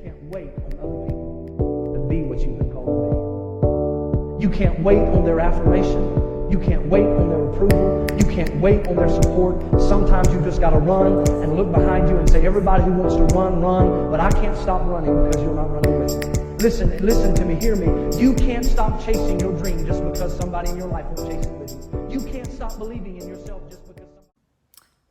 can't wait on other people to be what you've been called to be. You can't wait on their affirmation. You can't wait on their approval. You can't wait on their support. Sometimes you just got to run and look behind you and say, everybody who wants to run, run, but I can't stop running because you're not running with me. Listen to me, hear me. You can't stop chasing your dream just because somebody in your life won't chase it with you. You can't stop believing in yourself just because somebody...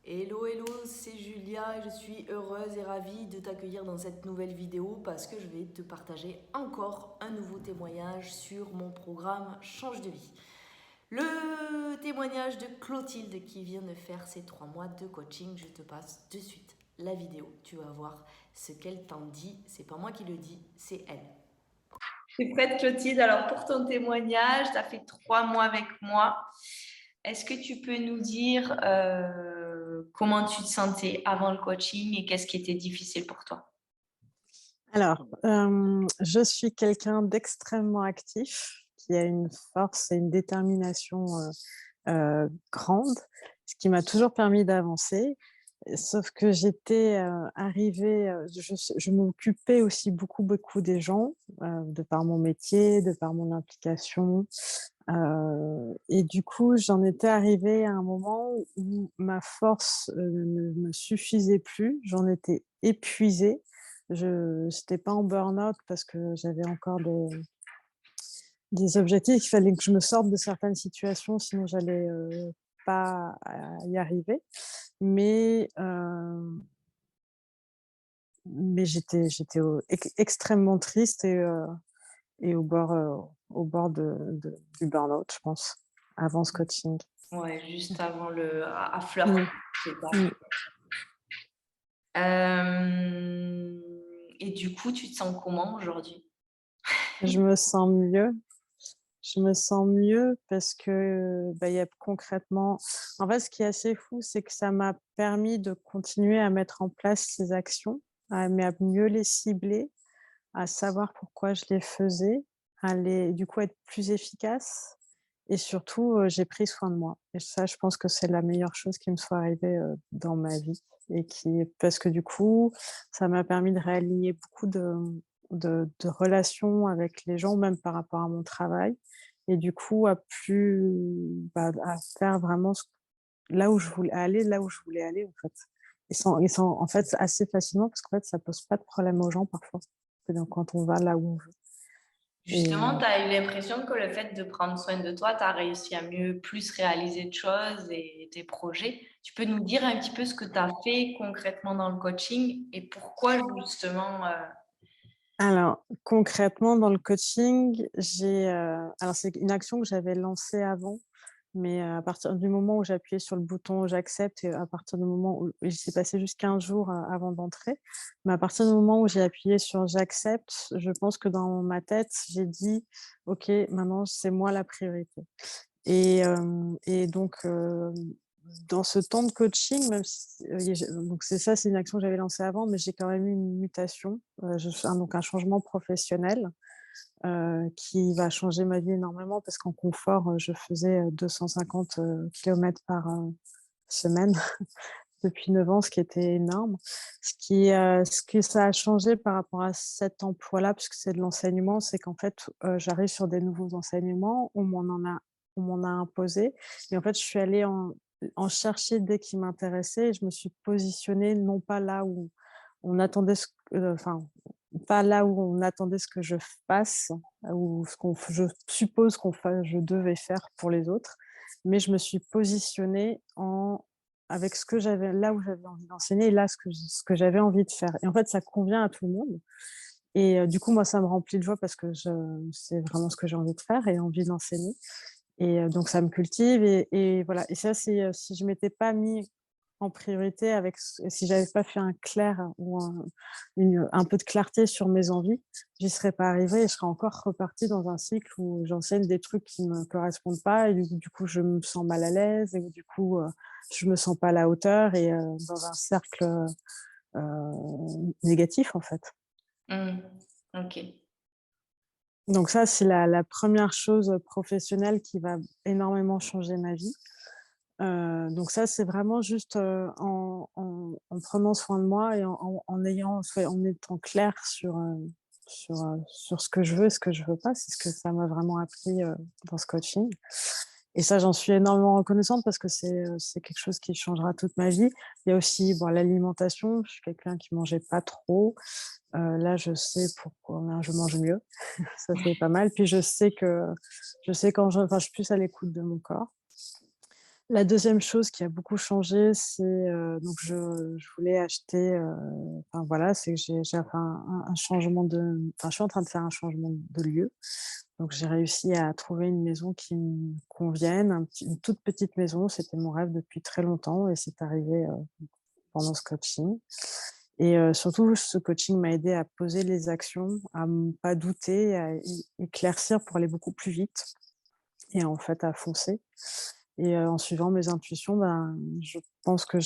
Hello, c'est Julia et je suis heureuse et ravie de t'accueillir dans cette nouvelle vidéo parce que je vais te partager encore un nouveau témoignage sur mon programme Change de vie. Le témoignage de Clotilde qui vient de faire ses 3 mois de coaching. Je te passe de suite la vidéo. Tu vas voir ce qu'elle t'en dit. C'est pas moi qui le dis, c'est elle. Tu es prête, Clotilde? Alors, pour ton témoignage, tu as fait 3 mois avec moi. Est-ce que tu peux nous dire comment tu te sentais avant le coaching et qu'est-ce qui était difficile pour toi? Alors, je suis quelqu'un d'extrêmement actif, qui a une force et une détermination grande, ce qui m'a toujours permis d'avancer. Sauf que j'étais arrivée, je m'occupais aussi beaucoup des gens, de par mon métier, de par mon implication. Et du coup, j'en étais arrivée à un moment où ma force ne me suffisait plus, j'en étais épuisée. Je n'étais pas en burn-out parce que j'avais encore des objectifs. Il fallait que je me sorte de certaines situations, sinon j'allais pas y arriver. Mais j'étais extrêmement triste et au bord du burn-out, je pense, avant ce coaching. Ouais, juste avant à fleur. C'est ça. Et du coup, tu te sens comment aujourd'hui? Je me sens mieux. Je me sens mieux parce que, il y a concrètement en fait, ce qui est assez fou, c'est que ça m'a permis de continuer à mettre en place ces actions, mais à mieux les cibler, à savoir pourquoi je les faisais, à les du coup, être plus efficace et surtout, j'ai pris soin de moi et ça, je pense que c'est la meilleure chose qui me soit arrivée, dans ma vie et parce que du coup, ça m'a permis de réaligner beaucoup de relations avec les gens, même par rapport à mon travail et du coup, à faire vraiment là où je voulais aller, en fait et sans en fait, assez facilement parce qu'en fait, ça pose pas de problème aux gens parfois, donc quand on va là où on veut. Justement, tu as eu l'impression que le fait de prendre soin de toi, tu as réussi à plus réaliser de choses et tes projets. Tu peux nous dire un petit peu ce que tu as fait concrètement dans le coaching et pourquoi justement Alors, concrètement, dans le coaching, alors c'est une action que j'avais lancée avant, mais à partir du moment où j'appuyais sur le bouton «J'accepte» et à partir du moment où il s'est passé juste 15 jours, avant d'entrer, mais à partir du moment où j'ai appuyé sur «J'accepte», je pense que dans ma tête, j'ai dit: «OK, maintenant c'est moi la priorité» et donc dans ce temps de coaching, même si, donc c'est une action que j'avais lancée avant, mais j'ai quand même eu une mutation, je fais donc un changement professionnel, qui va changer ma vie énormément parce qu'en confort, je faisais, 250 kilomètres par, semaine depuis 9 ans, ce qui était énorme. Ce que ça a changé par rapport à cet emploi-là, puisque c'est de l'enseignement, c'est qu'en fait, j'arrive sur des nouveaux enseignements, on m'en a imposé et en fait, je suis allée en chercher dès qu'ils m'intéressaient et je me suis positionnée non pas là où on attendait enfin, pas là où on attendait ce que je fasse, ou je suppose je devais faire pour les autres, mais je me suis positionnée avec ce que j'avais là où j'avais envie d'enseigner et là ce que j'avais envie de faire et en fait, ça convient à tout le monde et du coup, moi, ça me remplit de joie parce que c'est vraiment ce que j'ai envie de faire et envie d'enseigner et donc ça me cultive et voilà et ça, c'est, si je m'étais pas mis en priorité si j'avais pas fait un clair ou un peu de clarté sur mes envies, j'y serais pas arrivée et je serais encore repartie dans un cycle où j'enseigne des trucs qui me correspondent pas et du coup, je me sens mal à l'aise et du coup, je me sens pas à la hauteur et dans un cercle, négatif, en fait. OK. Donc ça, c'est la 1re chose professionnelle qui va énormément changer ma vie. Donc ça, c'est vraiment juste, en prenant soin de moi et en étant claire sur ce que je veux et ce que je veux pas. C'est ce que ça m'a vraiment appris, dans ce coaching et ça, j'en suis énormément reconnaissante parce que c'est quelque chose qui changera toute ma vie. Il y a aussi, bon, l'alimentation. Je suis quelqu'un qui mangeait pas trop. Là, je sais pourquoi je mange mieux. Ça, c'est pas mal. Puis je sais quand je suis plus à l'écoute de mon corps. La deuxième chose qui a beaucoup changé, c'est, donc je voulais acheter, enfin voilà, c'est que j'ai fait un changement je suis en train de faire un changement de lieu. Donc j'ai réussi à trouver une maison qui me convienne, une toute petite maison. C'était mon rêve depuis très longtemps et c'est arrivé, pendant ce coaching et surtout ce coaching m'a aidé à poser les actions, à pas douter, à éclaircir pour aller beaucoup plus vite et en fait à foncer. Et en suivant mes intuitions, ben, je pense que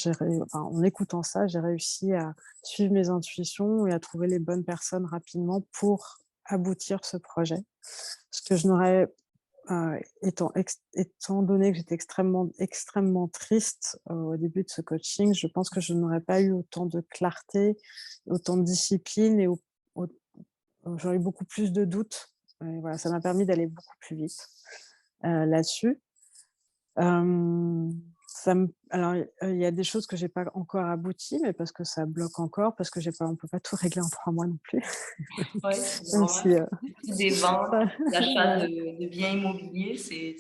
en écoutant ça, j'ai réussi à suivre mes intuitions et à trouver les bonnes personnes rapidement pour aboutir ce projet. Ce que je n'aurais, étant donné que j'étais extrêmement triste, au début de ce coaching, je pense que je n'aurais pas eu autant de clarté, autant de discipline et au j'aurais eu beaucoup plus de doutes et voilà, ça m'a permis d'aller beaucoup plus vite, là-dessus. Ça me alors, il y a des choses que j'ai pas encore abouties, mais parce que ça bloque encore, parce que j'ai pas on peut pas tout régler en 3 mois non plus. Ouais, c'est Même normal. si, C'est des ventes, ça des achats voilà, de biens immobiliers,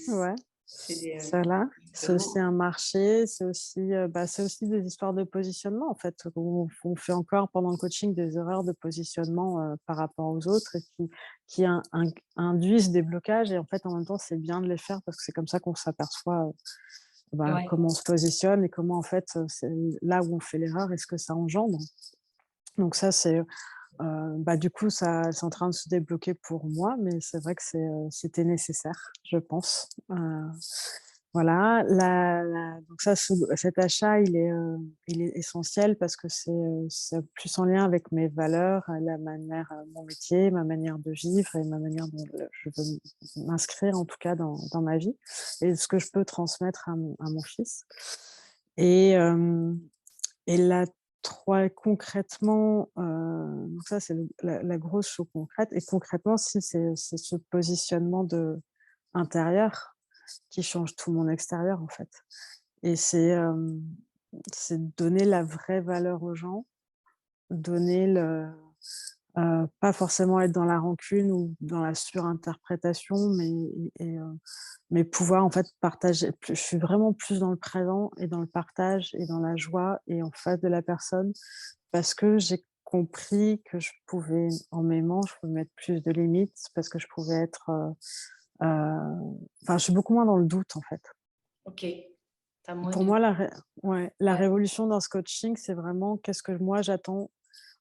ouais, c'est des, ça là, c'est c'est aussi lourd. un marché, c'est aussi des histoires de positionnement, en fait, où on fait encore pendant le coaching des erreurs de positionnement, par rapport aux autres et qui induisent des blocages et en fait, en même temps, c'est bien de les faire parce que c'est comme ça qu'on s'aperçoit, Ouais, comment on se positionne et comment en fait, c'est là où on fait l'erreur et ce que ça engendre. Donc ça, du coup, ça c'est en train de se débloquer pour moi, mais c'est vrai que c'était nécessaire, je pense. Voilà, donc cet achat, il est essentiel parce que c'est plus en lien avec mes valeurs, la manière, mon métier, ma manière de vivre et ma manière dont je veux m'inscrire en tout cas dans ma vie et ce que je peux transmettre à mon fils et hem et la 3 concrètement, donc ça c'est la grosse chose concrète et concrètement si c'est ce positionnement intérieur qui change tout mon extérieur, en fait et c'est donner la vraie valeur aux gens, donner pas forcément être dans la rancune ou dans la surinterprétation, mais pouvoir, en fait, partager je suis vraiment plus dans le présent et dans le partage et dans la joie et en face de la personne parce que j'ai compris que je pouvais en m'aimant, je pouvais mettre plus de limites parce que je pouvais être, je suis beaucoup moins dans le doute, en fait. OK. Tu as moins Pour de moi, la ouais, révolution dans ce coaching, c'est vraiment qu'est-ce que moi j'attends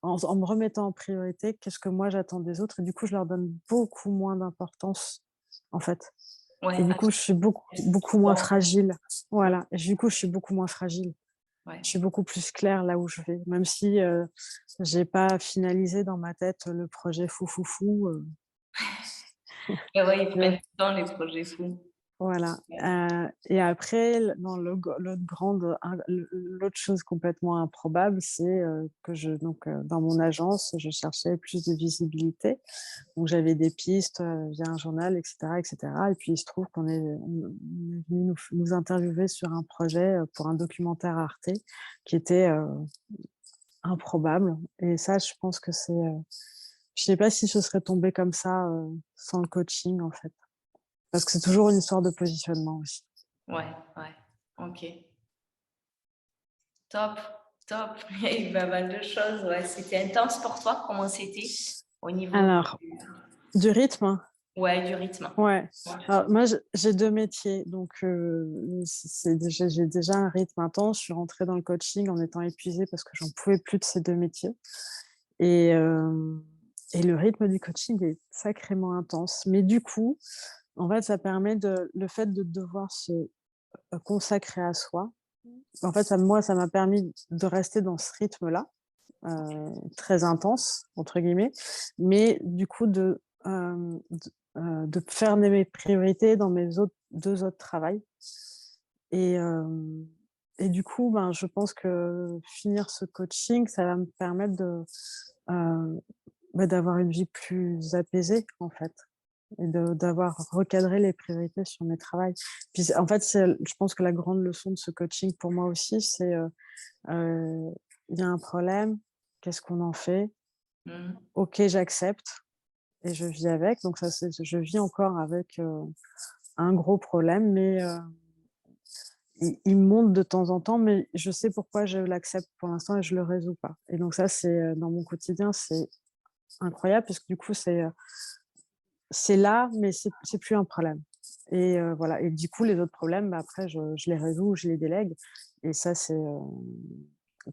en me remettant en priorité, qu'est-ce que moi j'attends des autres et du coup, je leur donne beaucoup moins d'importance, en fait et ouais, du à coup, qui je suis reste beaucoup moins toi. fragile. Ouais, Voilà et du coup, je suis beaucoup moins fragile. ouais. Je suis beaucoup plus claire là où je vais, même si, j'ai pas finalisé dans ma tête le projet fou, fou, fou, Et ouais, ils tu vois? prennent du temps les projets fous. Voilà, Ouais. et après l dans l'autre grande in l'autre chose complètement improbable, c'est, que dans mon agence, je cherchais plus de visibilité. Donc j'avais des pistes, via un journal et cetera et puis il se trouve on est venu nous interviewer sur un projet, pour un documentaire Arte qui était, improbable et ça, je pense que je sais pas si je serais tombée comme ça, sans le coaching, en fait. Parce que c'est toujours une histoire de positionnement aussi. Ouais, ouais. OK. Top, top. Il y a eu pas mal de choses, ouais. C'était intense pour toi? Comment c'était au niveau Alors, du rythme? ouais, du rythme? Ouais. Ouais. Alors moi, j'ai 2 métiers, donc j'ai déjà un rythme intense. Je suis rentrée dans le coaching en étant épuisée parce que j'en pouvais plus de ces 2 métiers et le rythme du coaching est sacrément intense. Mais du coup, en fait, ça permet le fait de devoir se, consacrer à soi, en fait, ça m'a permis de rester dans ce rythme-là, «très intense» entre guillemets, mais du coup de faire mes priorités dans mes 2 autres travails Et, et du coup, ben, je pense que finir ce coaching, ça va me permettre euh, d'avoir une vie plus apaisée, en fait, et d'avoir recadré les priorités sur mes travails. Puis, en fait, je pense que la grande leçon de ce coaching pour moi aussi, c'est il y a un problème, qu'est-ce qu'on en fait? Mmh. Ok, j'accepte et je vis avec. Donc, ça, je vis encore avec un gros problème, mais il monte de temps en temps, mais je sais pourquoi je l'accepte pour l'instant et je le résous pas. Et donc ça, c'est dans mon quotidien, c'est incroyable parce que du coup, c'est là, mais c'est plus un problème. Et voilà. Et du coup, les autres problèmes, bah, après, je les résous, je les délègue. Et ça, c'est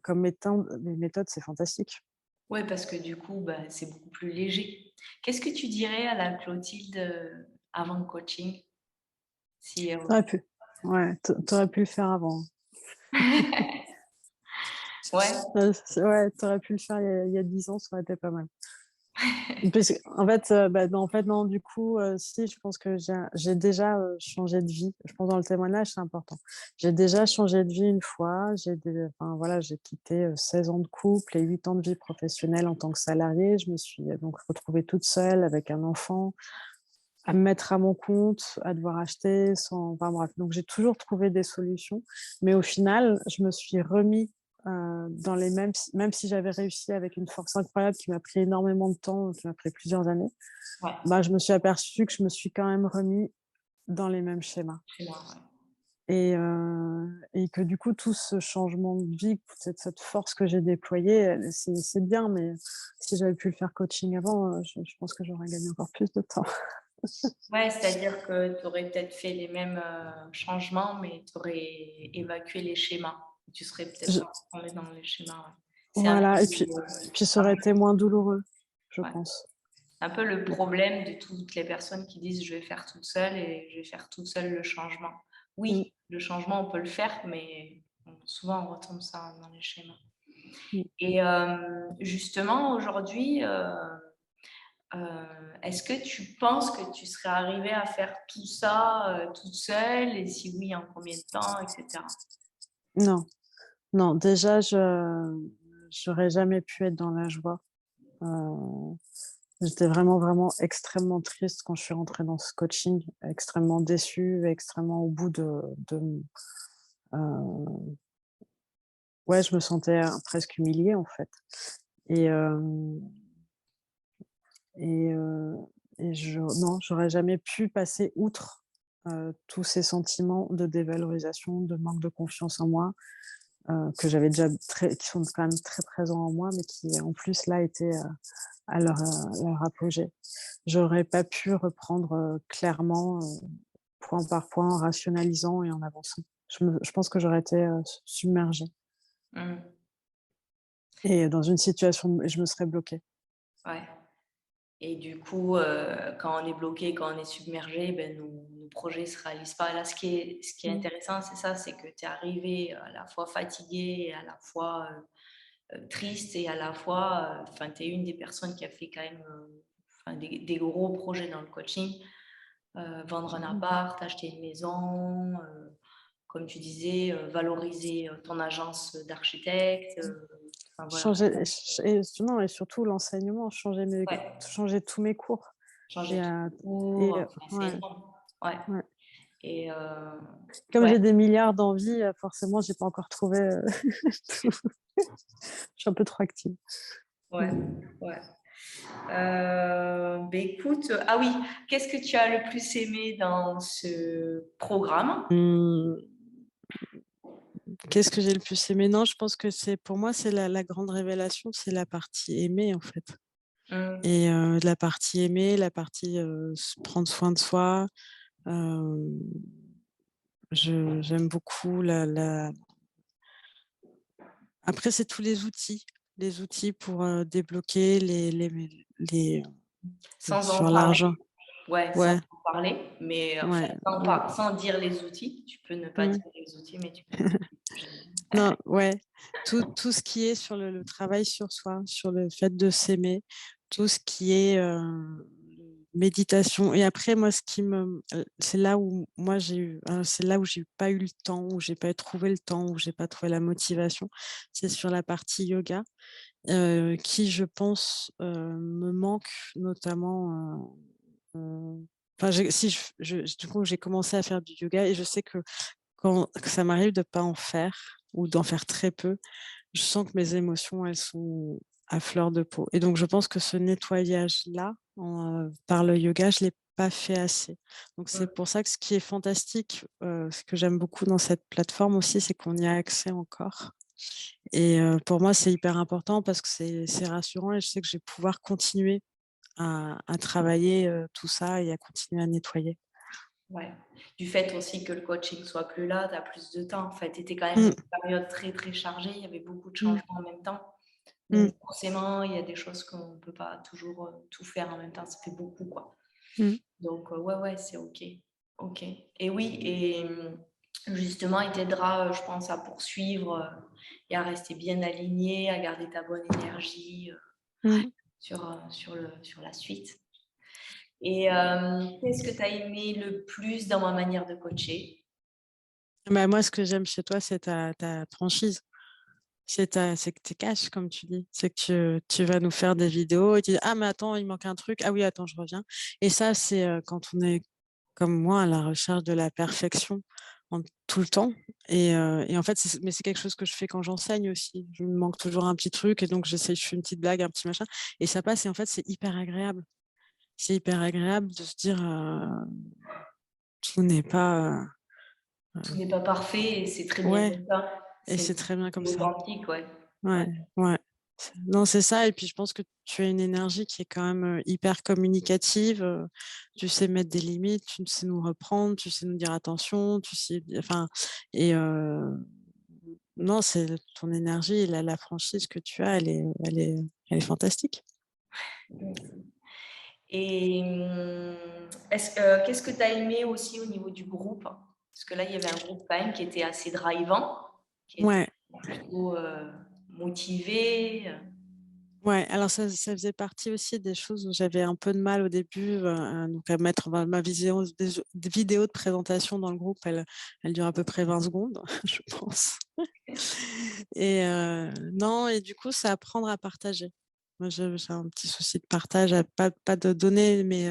comme méthode, c'est fantastique. Ouais, parce que du coup, bah, c'est beaucoup plus léger. Qu'est-ce que tu dirais à la Clotilde, avant le coaching? Si, T'aurais pu. Ouais, t'aurais pu le faire avant. ouais? Ouais, t'aurais pu le faire il y a 10 ans, ça aurait été pas mal. En fait, non, en fait, non, du coup, si, je pense que j'ai déjà changé de vie. Je pense dans le témoignage, c'est important. J'ai déjà changé de vie une fois. Enfin, voilà, j'ai quitté 16 ans de couple et 8 ans de vie professionnelle en tant que salariée. Je me suis donc retrouvée toute seule avec un enfant, à me mettre à mon compte, à devoir acheter sans. Enfin, bref. Donc, j'ai toujours trouvé des solutions. Mais au final, je me suis remis dans les mêmes, même si j'avais réussi avec une force incroyable qui m'a pris énormément de temps, qui m'a pris plusieurs années, Ouais, bah, je me suis aperçue que je me suis quand même remis dans les mêmes schémas. chez moi, ouais. Et que du coup, tout ce changement de vie, cette force que j'ai déployée, c'est bien, mais si j'avais pu le faire coaching avant, je pense que j'aurais gagné encore plus de temps. Ouais, c'est-à-dire que tu aurais peut-être fait les mêmes, changements, mais tu aurais évacué les schémas. Tu serais peut-être Je- pas tombée dans les schémas, ouais. C'est voilà, et puis ça un aurait peu été moins douloureux, je ouais, pense. un peu le problème de toutes les personnes qui disent: «Je vais faire toute seule et je vais faire toute seule le changement». Mm, Oui, le changement, on peut le faire, mais souvent on retombe ça dans les schémas. mm. Et justement aujourd'hui, est-ce que tu penses que tu serais arrivée à faire tout ça, toute seule et si oui, en combien de temps et cetera? Non, non, déjà, j'aurais jamais pu être dans la joie. Euh, J'étais vraiment, vraiment extrêmement triste quand je suis rentrée dans ce coaching, extrêmement déçue, extrêmement au bout heu, ouais, je me sentais, presque humiliée, en fait. Et hem et heu et non, j'aurais jamais pu passer outre, tous ces sentiments de dévalorisation, de manque de confiance en moi, que j'avais déjà qui sont quand même très présents en moi, mais qui, en plus, là, étaient, à leur apogée. J'aurais pas pu reprendre, clairement, point par point, en rationalisant et en avançant. Je pense que j'aurais été, submergée Mmh, et dans une situation je me serais bloquée. ouais. Et du coup, quand on est bloqué, quand on est submergé, ben, nos projets se réalisent pas. Là, ce qui est Mmh. intéressant, c'est ça, c'est que tu es arrivée à la fois fatiguée et à la fois, triste et à la fois, enfin, tu es une des personnes qui a fait quand même, enfin, des gros projets dans le coaching. Vendre un Mmh. appart, acheter une maison, comme tu disais, valoriser, ton agence d'architecte, enfin voilà. Changer ch et non et surtout l'enseignement, Ouais, changer tous mes cours changer et tout heu le cours, et enfin, c'est ouais, énorme. Ouais ouais. et Comme ouais, j'ai des milliards d'envies, forcément j'ai pas encore trouvé, tout. Je suis un peu trop active. ouais, Mmh. ouais. Beh, écoute, ah oui, qu'est-ce que tu as le plus aimé dans ce programme? Mmh, qu'est-ce que j'ai le plus aimé? Non, je pense que pour moi, c'est la grande révélation, c'est la partie aimer, en fait. Mmh, Et la partie aimer, la partie, prendre soin de soi. hem, j'aime beaucoup après c'est tous les outils pour, débloquer les sans en sur parler. l'argent. Ouais, sans Ouais, en parler, mais enfin, ouais, ouais. sans dire les outils. Tu peux ne pas Mmh. dire les outils, mais tu peux dire Non, ouais, tout ce qui est sur le travail sur soi, sur le fait de s'aimer, tout ce qui est, méditation. Et après, moi, c'est là où moi c'est là où j'ai pas eu le temps, où j'ai pas trouvé le temps, où j'ai pas trouvé la motivation. C'est sur la partie yoga, qui, je pense, me manque notamment. Enfin, si du coup, j'ai commencé à faire du yoga et je sais que ça m'arrive de pas en faire ou d'en faire très peu, je sens que mes émotions, elles sont à fleur de peau. Et donc, je pense que ce nettoyage-là, par le yoga, je l'ai pas fait assez. Donc, c'est pour ça que ce qui est fantastique, ce que j'aime beaucoup dans cette plateforme aussi, c'est qu'on y a accès encore. Et pour moi, c'est hyper important parce que c'est rassurant et je sais que je vais pouvoir continuer à travailler tout ça et à continuer à nettoyer. Ouais. Du fait aussi que le coaching soit plus là, tu as plus de temps. En fait, tu étais quand même dans Mmh, une période très, très chargée. Il y avait beaucoup de mmh, changements en même temps. mmh, Donc, forcément, il y a des choses qu'on ne peut pas toujours tout faire en même temps. Ça fait beaucoup, quoi. mmh. Donc, ouais, ouais, c'est OK. OK. Et oui, et justement, il t'aidera, je pense, à poursuivre et à rester bien aligné, à garder ta bonne énergie Mmh. sur la suite. Et qu'est-ce que tu as aimé le plus dans ma manière de coacher? Bah, moi, ce que j'aime chez toi, c'est ta franchise. C'est que tu es cash, comme tu dis. C'est que tu vas nous faire des vidéos et tu dis: «Ah mais attends, il manque un truc. Ah oui, attends, je reviens». Et ça, c'est, quand on est comme moi à la recherche de la perfection tout le temps. Et en fait, c'est quelque chose que je fais quand j'enseigne aussi. Je me manque toujours un petit truc et donc j'essaie, je fais une petite blague, un petit machin et ça passe et en fait, c'est hyper agréable. C'est hyper agréable de se dire, tout n'est pas, Tout n'est pas parfait et c'est très bien ouais, comme ça. et C'est c'est très bien comme ça. authentique, ouais. Ouais. Ouais, ouais. Non, c'est ça et puis je pense que tu as une énergie qui est quand même, hyper communicative, tu sais mettre des limites, tu sais nous reprendre, tu sais nous dire: «Attention», tu sais enfin et non, c'est ton énergie et la franchise que tu as, elle est fantastique. Et qu'est-ce que tu as aimé aussi au niveau du groupe? Parce que là, il y avait un groupe quand même qui était assez drivant, qui était Ouais, plutôt motivé. ouais, alors ça faisait partie aussi des choses où j'avais un peu de mal au début, donc à mettre ma vidéo des vidéos de présentation dans le groupe, elle dure à peu près 20 secondes, je pense. Et non et du coup, c'est apprendre à partager. Moi, j'ai un petit souci de partage, pas de donner, mais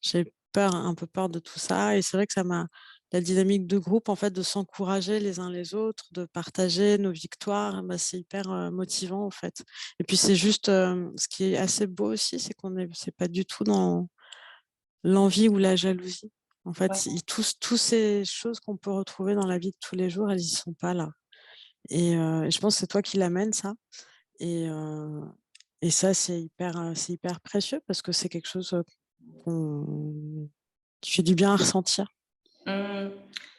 j'ai un peu peur de tout ça et c'est vrai que ça m'a la dynamique de groupe, en fait, de s'encourager les uns les autres, de partager nos victoires, bah, c'est hyper, motivant, en fait. Et puis c'est juste, ce qui est assez beau aussi, c'est pas du tout dans l'envie ou la jalousie. En Ouais. fait, tous ces choses qu'on peut retrouver dans la vie de tous les jours, elles y sont pas là. Et je pense que c'est toi qui l'amènes ça et heu et ça, c'est hyper précieux parce que c'est quelque chose, qu'on qui fait du bien à ressentir. Mmh.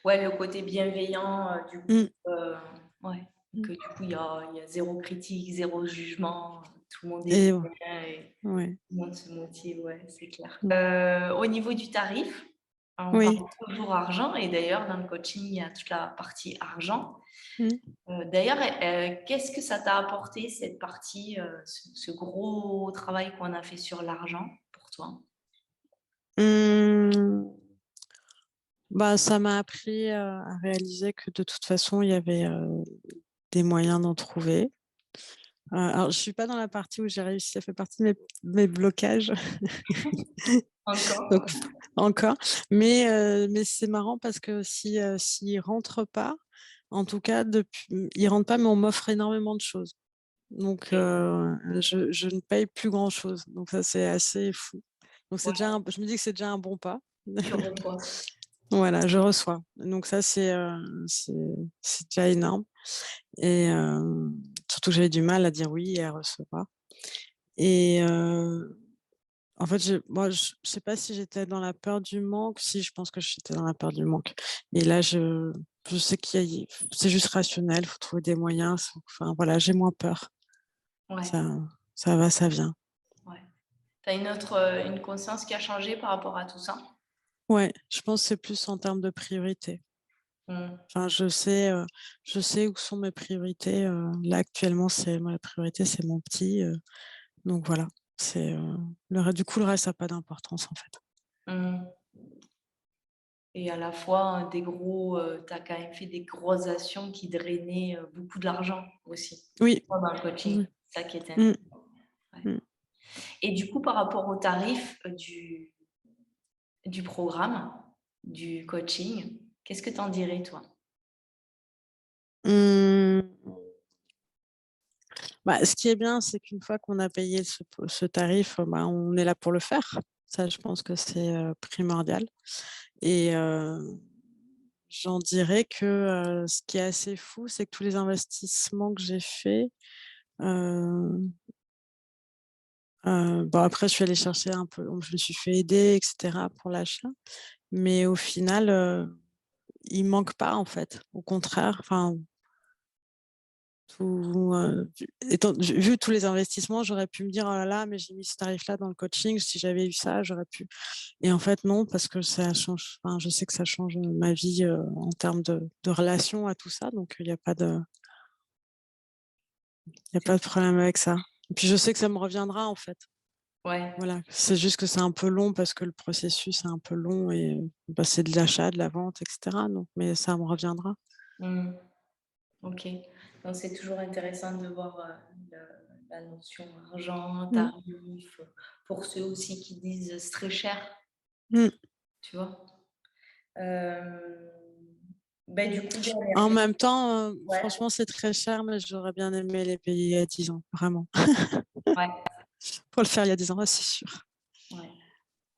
Ouais, le côté bienveillant du Mmh. groupe, ouais, Mmh. que du coup, il y a zéro critique, zéro jugement, tout le monde est Et bien et ouais. tout le monde se motive, ouais, c'est clair. Mmh. Au niveau du tarif, on parle Oui. toujours argent et d'ailleurs dans le coaching, il y a toute la partie argent. Mmh. D'ailleurs, qu'est-ce que ça t'a apporté cette partie, ce gros travail qu'on a fait sur l'argent pour toi? Mmh, bah, ça m'a appris, à réaliser que de toute façon, il y avait, des moyens d'en trouver. Alors je suis pas dans la partie où j'ai réussi, ça fait partie de mes blocages. Donc Encore? encore, mais c'est marrant parce que s'ils rentrent pas, en tout cas ils rentrent pas, mais on m'offre énormément de choses. Donc OK. je ne paye plus grand chose. Donc ça, c'est assez fou. Donc c'est déjà Ouais, je me dis que c'est déjà un bon pas. tu reçois. Voilà, je reçois. Donc ça, c'est déjà énorme et surtout que j'avais du mal à dire oui et à recevoir et en fait, moi, je sais pas si j'étais dans la peur du manque. Si, je pense que j'étais dans la peur du manque et là, je sais c'est juste rationnel, il faut trouver des moyens, enfin voilà, j'ai moins peur. Ouais, Ça ça va, ça vient. ouais. Tu as une conscience qui a changé par rapport à tout ça? Ouais, je pense que c'est plus en termes de priorité. Mmh. Enfin, je sais où sont mes priorités, là, actuellement, c'est moi, la priorité, c'est mon petit, donc voilà. C'est, du coup, le reste n'a pas d'importance, en fait. Mmh. Et à la fois, tu as quand même fait des grosses actions qui drainaient, beaucoup de l'argent aussi, Oui, pendant le coaching. oui. C'est ça qui était Mmh, intéressant, ouais. mmh. Et du coup, par rapport au tarif, du programme, du coaching, qu'est-ce que tu en dirais, toi? Mmh, bah, ce qui est bien, c'est qu'une fois qu'on a payé ce tarif, bah, on est là pour le faire. Ça, je pense que c'est, primordial et j'en dirais que, ce qui est assez fou, c'est que tous les investissements que j'ai faits, heu bon, après je suis allée chercher un peu, je me suis fait aider et cetera pour l'achat, mais au final, il manque pas en fait. Au contraire, enfin tout, vu tous les investissements, j'aurais pu me dire: «Oh là là, mais j'ai mis ce tarif-là dans le coaching, si j'avais eu ça, j'aurais pu», et en fait non, parce que ça change, enfin je sais que ça change, ma vie, en termes de relation à tout ça, donc il y a C'est pas de problème avec ça. Et puis je sais que ça me reviendra en fait. Ouais. Voilà, c'est juste que c'est un peu long parce que le processus est un peu long et bah, c'est de l'achat, de la vente et cetera, donc mais ça me reviendra. Mmh. OK. Donc c'est toujours intéressant de voir, la notion argent, Mmh. tarif, pour ceux aussi qui disent: «C'est très cher», Mmh. tu vois? Hem, du coup, dernière En question, même temps, ouais, franchement, c'est très cher, mais j'aurais bien aimé les payer il y a 10 ans, vraiment. ouais, Pour le faire il y a 10 ans, ouais, c'est sûr. ouais.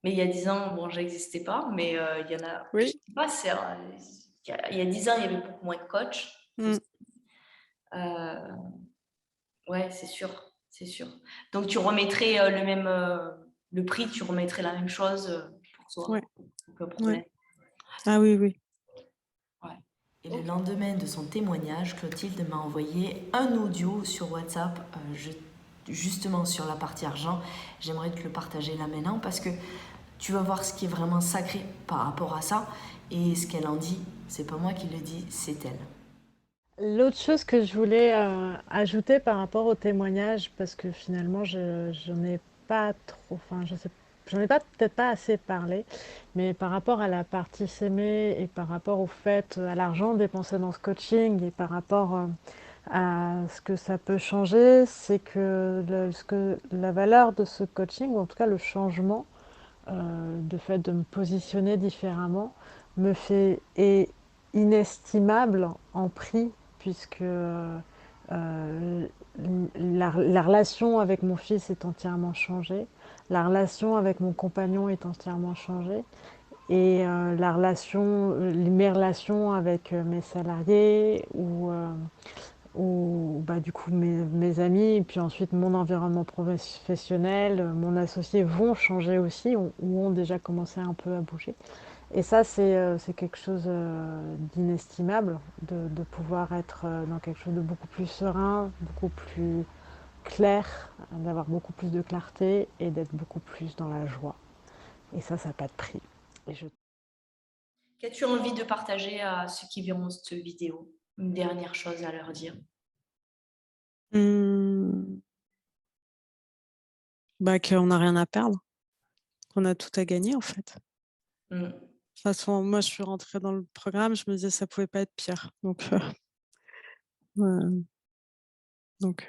Mais il y a 10 ans, bon, j'existais pas, mais il y en a, je Oui. sais pas, il y a 10 ans, il y avait beaucoup moins de coachs aussi. Mmh. Heu, ouais, c'est sûr, c'est sûr. Donc tu remettrais, le prix, tu remettrais la même chose, pour Ouais, toi? Aucun ouais. problème? Ah oui, oui. Ouais. Et le lendemain de son témoignage, Clotilde m'a envoyé un audio sur WhatsApp, justement sur la partie argent. J'aimerais te le partager là maintenant parce que tu vas voir ce qui est vraiment sacré par rapport à ça. Et ce qu'elle en dit, c'est pas moi qui le dis, c'est elle. L'autre chose que je voulais, ajouter par rapport au témoignage, parce que finalement j'en ai pas trop, enfin je sais, j'en ai pas, peut-être pas assez parlé, mais par rapport à la partie s'aimer et par rapport au fait, à l'argent dépensé dans ce coaching et par rapport, à ce que ça peut changer, c'est que la valeur de ce coaching, ou en tout cas le changement, de fait de me positionner différemment, est inestimable en prix, puisque la relation avec mon fils est entièrement changée, la relation avec mon compagnon est entièrement changée, et mes relations avec mes salariés ou bah, du coup mes amis, et puis ensuite mon environnement professionnel, mon associé vont changer aussi, ou ont déjà commencé un peu à bouger. Et ça, c'est quelque chose d'inestimable, de pouvoir être dans quelque chose de beaucoup plus serein, beaucoup plus clair, d'avoir beaucoup plus de clarté et d'être beaucoup plus dans la joie. Et ça n'a pas de prix. Et je... Qu'as-tu envie de partager à ceux qui verront cette vidéo? Une dernière chose à leur dire? Mmh, bah, qu'on n'a rien à perdre, qu'on a tout à gagner en fait. Mm. De toute façon, moi, je suis rentrée dans le programme, je me disais: «Ça pouvait pas être pire», donc heu,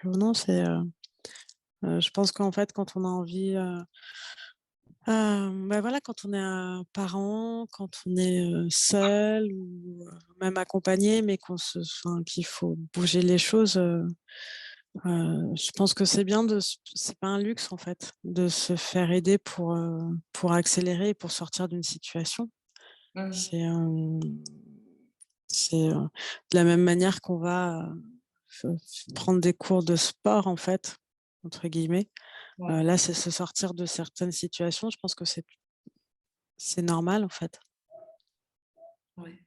non, je pense qu'en fait, quand on a envie, bah, voilà, quand on est un parent, quand on est, seul ou, même accompagné, mais qu'il faut bouger les choses, je pense que c'est bien c'est pas un luxe, en fait, de se faire aider pour accélérer et pour sortir d'une situation. Mm. C'est, de la même manière qu'on va, prendre des cours de «sport», en fait, entre guillemets. Ouais, Là, c'est se sortir de certaines situations. Je pense que c'est normal, en fait. ouais.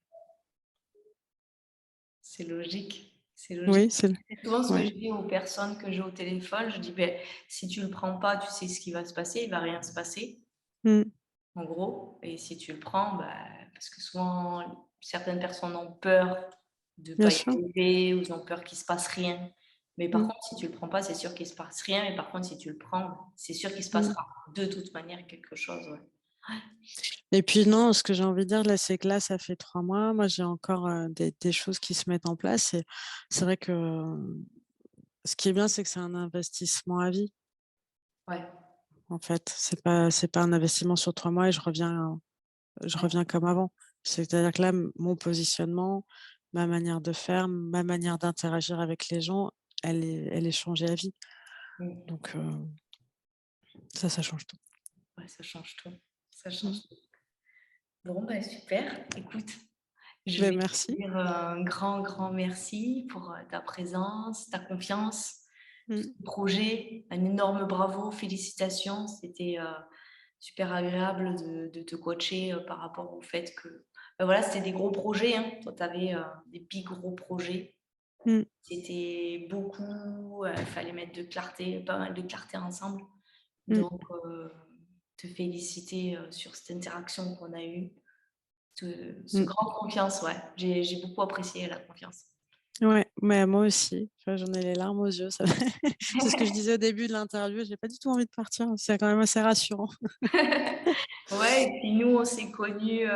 C'est logique, c'est logique. Oui, c'est le C'est souvent ce que ouais. je dis aux personnes que j'ai au téléphone. Je dis: «Beh, si tu le prends pas, tu sais ce qui va se passer, il va rien se passer», Mmh. en gros. Et si tu le prends, bah, parce que souvent certaines personnes ont peur de Bien pas y sûr. arriver ou ils ont peur qu'il se passe rien. Mais par Mmh. contre, si tu le prends pas, c'est sûr qu'il se passe rien. Mais par contre, si tu le prends, c'est sûr qu'il se Mmh. passera de toute manière quelque chose. Ouais. Et puis non, ce que j'ai envie de dire là, c'est que là, ça fait 3 mois. Moi, j'ai encore, des choses qui se mettent en place et c'est vrai que, ce qui est bien, c'est que c'est un investissement à vie, Ouais. en fait. C'est pas un investissement sur 3 mois et je reviens comme avant. C'est-à-dire que là, mon positionnement, ma manière de faire, ma manière d'interagir avec les gens, elle est changée à vie. Mm. Donc ça change tout. Ouais, ça change tout. Ça Mmh. change tout. Bon, bah, super. Écoute, je Beh, vais te merci. dire un grand, grand merci pour ta présence, ta confiance, Mmh. ton projet. Un énorme bravo, félicitations. C'était super agréable de te coacher par rapport au fait que, voilà, c'était des gros projets. Hein. Toi, tu avais des big gros projets. Mmh. C'était beaucoup, il fallait mettre de clarté, pas mal de clarté ensemble. Mmh. Donc, te féliciter sur cette interaction qu'on a eue. Ce Mmh. grande confiance, ouais. J'ai beaucoup apprécié la confiance. Ouais, mais moi aussi. Enfin, j'en ai les larmes aux yeux, ça c'est ce que je disais au début de l'interview, j'ai pas du tout envie de partir. C'est quand même assez rassurant. Ouais, et puis nous, on s'est connus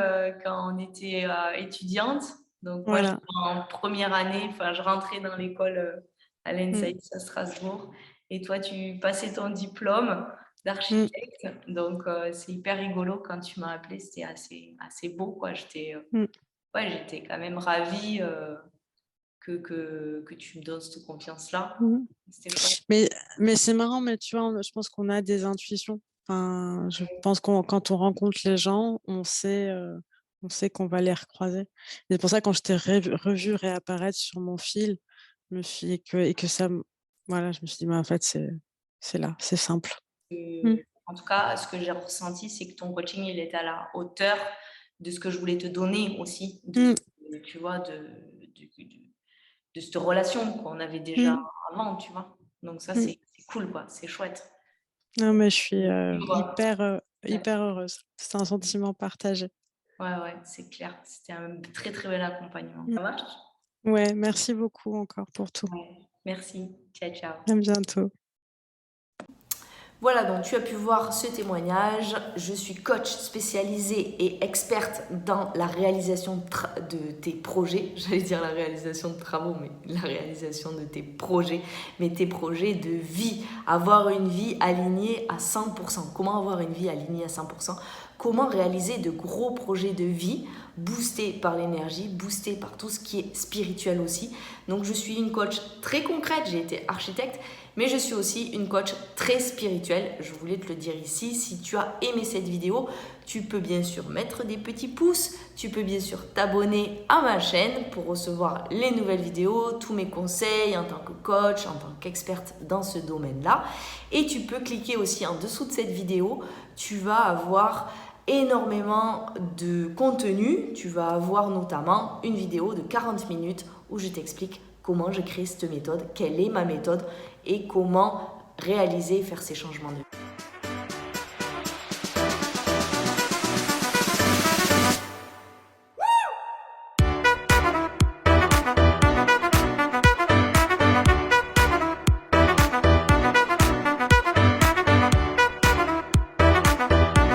quand on était étudiante. Donc, moi, j'étais Voilà. en première année, enfin, je rentrais dans l'école à Mmh. l'ENSAIS à Strasbourg. Et toi, tu passais ton diplôme Mmh. d'architecte. Donc, c'est hyper rigolo quand tu m'as appelé. C'était assez beau, quoi. Mmh. Ouais, j'étais quand même ravie que tu me donnes cette confiance-là. Mmh. C'était chouette. Mais c'est marrant, mais tu vois, je pense qu'on a des intuitions. Enfin, je pense qu'on quand on rencontre les gens, on sait qu'on va les recroiser. C'est pour ça quand je t'ai revu réapparaître sur mon fil, je me suis et que ça m voilà, je me suis dit: «Mais en fait, c'est là, c'est simple». Mmh. En tout cas, ce que j'ai ressenti, c'est que ton coaching, il était à la hauteur de ce que je voulais te donner aussi, Mmh. tu vois, de cette relation qu'on avait déjà Mmh. avant, tu vois. Donc ça, Mmh. c'est cool, quoi. C'est chouette. Non, mais je suis, Vivre. Ouais, hyper heureuse. C'est un sentiment partagé. ouais, ouais, c'est clair. C'était un très, très bel accompagnement. Mmh. Ça marche? Ouais, merci beaucoup encore pour tout. Ouais. Merci. Ciao, ciao. À bientôt. Voilà, donc tu as pu voir ce témoignage. Je suis coach spécialisée et experte dans la réalisation de tes projets. J'allais dire la réalisation de travaux, mais la réalisation de tes projets, mais tes projets de vie. Avoir une vie alignée à 100%. Comment avoir une vie alignée à 100%? Comment réaliser de gros projets de vie boostés par l'énergie, boostés par tout ce qui est spirituel aussi. Donc je suis une coach très concrète, j'ai été architecte, mais je suis aussi une coach très spirituelle. Je voulais te le dire ici. Si tu as aimé cette vidéo, tu peux bien sûr mettre des petits pouces. Tu peux bien sûr t'abonner à ma chaîne pour recevoir les nouvelles vidéos, tous mes conseils en tant que coach, en tant qu'experte dans ce domaine-là. Et tu peux cliquer aussi en dessous de cette vidéo. Tu vas avoir énormément de contenu. Tu vas avoir notamment une vidéo de 40 minutes où je t'explique comment j'ai créé cette méthode, quelle est ma méthode et comment réaliser et faire ces changements de vie.